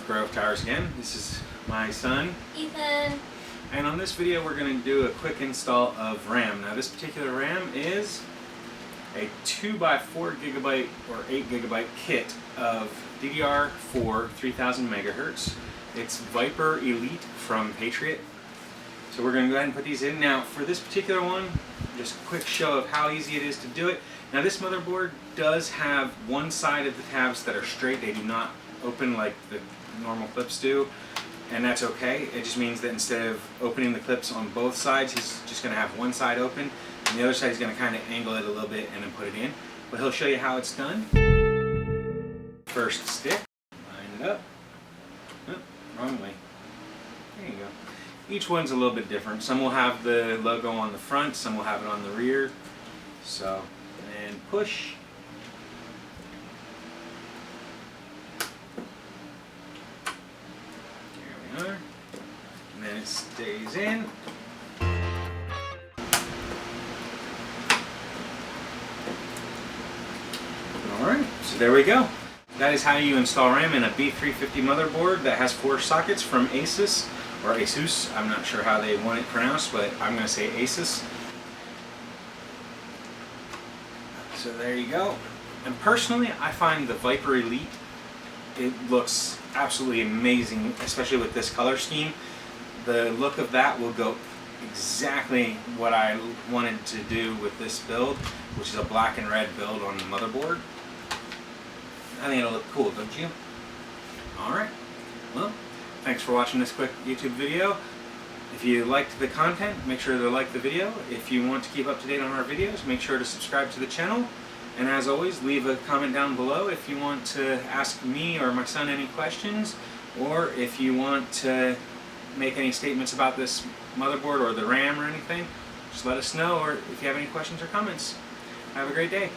GreyWolf Towers again. This is my son, Ethan. and on this video we're going to do a quick install of RAM. Now this particular RAM is a 2x4 gigabyte or 8 gigabyte kit of DDR4 3000 megahertz. It's Viper Elite from Patriot. So we're going to go ahead and put these in. Now for this particular one, just a quick show of how easy it is to do it. Now this motherboard does have one side of the tabs that are straight. They do not open like the normal clips do, and that's okay. It just means that instead of opening the clips on both sides, he's just going to have one side open, and the other side is going to kind of angle it a little bit and then put it in. But he'll show you how it's done. First stick, line it up. Oh, wrong way. There you go. Each one's a little bit different. Some will have the logo on the front, some will have it on the rear. So, and push. There we are. And then it stays in. Alright, so there we go. That is how you install RAM in a B350 motherboard that has 4 sockets from Asus, or Asus. I'm not sure how they want it pronounced, but I'm going to say Asus. So there you go. And personally, I find the Viper Elite, it looks absolutely amazing, especially with this color scheme. The look of that will go exactly what I wanted to do with this build, which is a black and red build on the motherboard. I think it'll look cool, don't you? Alright, well, thanks for watching this quick YouTube video. If you liked the content, make sure to like the video. If you want to keep up to date on our videos, make sure to subscribe to the channel. And as always, leave a comment down below if you want to ask me or my son any questions, or if you want to make any statements about this motherboard or the RAM or anything, just let us know, or if you have any questions or comments. Have a great day.